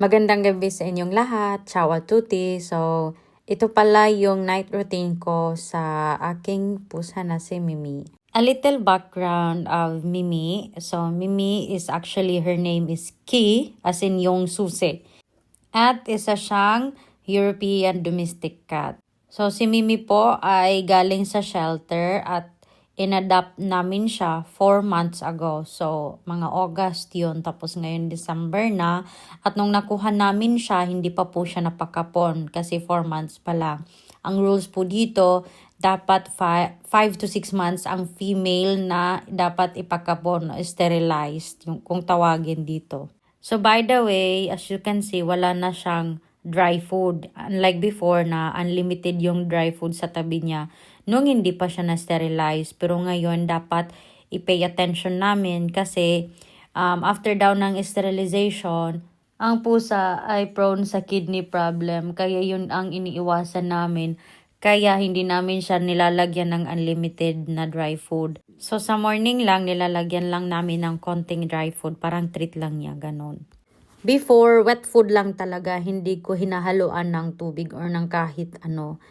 Magandang gabi sa inyong lahat. Ciao a tutti. So, ito pala yung night routine ko sa aking pusa na si Mimi. A little background of Mimi. So, Mimi is actually, her name is Ki, as in yung susi. At isa siyang European domestic cat. So, si Mimi po ay galing sa shelter at inadopt namin siya 4 months ago. So, mga August yun. Tapos ngayon December na. At nung nakuha namin siya, hindi pa po siya napakapon kasi 4 months pa lang. Ang rules po dito, dapat 5 to 6 months ang female na dapat ipakapon, sterilized, yung, kung tawagin dito. So, by the way, as you can see, wala na siyang dry food. Unlike before na unlimited yung dry food sa tabi niya nung hindi pa siya na-sterilize. Pero ngayon, dapat i-pay attention namin kasi after daw ng sterilization, ang pusa ay prone sa kidney problem. Kaya yun ang iniiwasan namin. Kaya hindi namin siya nilalagyan ng unlimited na dry food. So sa morning lang, nilalagyan lang namin ng konting dry food. Parang treat lang niya, ganun. Before, wet food lang talaga. Hindi ko hinahaluan ng tubig or ng kahit ano.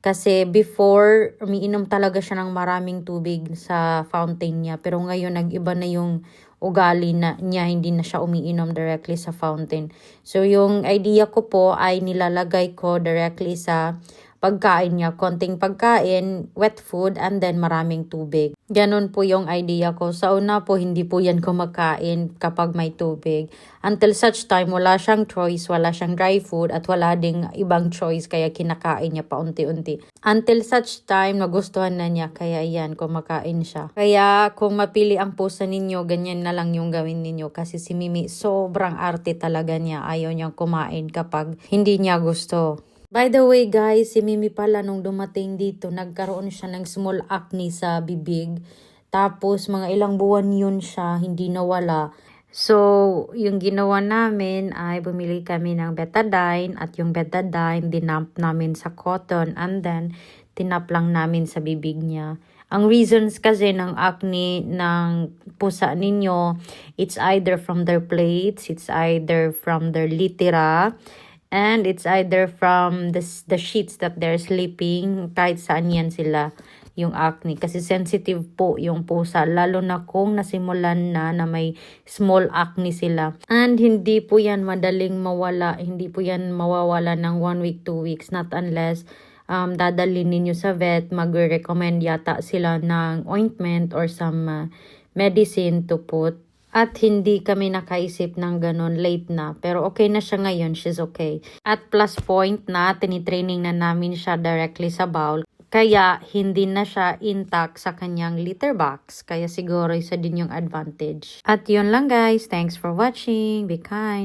Kasi before, umiinom talaga siya ng maraming tubig sa fountain niya. Pero ngayon, nag-iba na yung ugali na niya, hindi na siya umiinom directly sa fountain. So, yung idea ko po ay nilalagay ko directly sa pagkain niya. Konting pagkain, wet food, and then maraming tubig. Ganon po yung idea ko. Sa una po, hindi po yan kumakain kapag may tubig. Until such time, wala siyang choice, wala siyang dry food, at wala ding ibang choice, kaya kinakain niya pa unti-unti. Until such time, nagustuhan na niya, kaya yan, kumakain siya. Kaya kung mapili ang pusa ninyo, ganyan na lang yung gawin ninyo. Kasi si Mimi, sobrang arte talaga niya. Ayaw niyang kumain kapag hindi niya gusto. By the way guys, si Mimi pala nung dumating dito, nagkaroon siya ng small acne sa bibig. Tapos mga ilang buwan yun siya, hindi nawala. So, yung ginawa namin ay bumili kami ng betadine at yung betadine dinamp namin sa cotton and then tinap lang namin sa bibig niya. Ang reasons kasi ng acne ng pusa ninyo, it's either from their plates, it's either from their litera, and it's either from the sheets that they're sleeping, kahit saan yan sila, yung acne. Kasi sensitive po yung pusa, lalo na kung nasimulan na may small acne sila. And hindi po yan madaling mawala, hindi po yan mawawala ng 1 week, 2 weeks, not unless dadalhin ninyo sa vet, mag-recommend yata sila ng ointment or some medicine to put. At hindi kami nakaisip ng ganun, late na. Pero okay na siya ngayon, she's okay. At plus point na, tinitraining na namin siya directly sa bowl. Kaya hindi na siya intact sa kanyang litter box. Kaya siguro isa din yung advantage. At yun lang guys, thanks for watching. Be kind.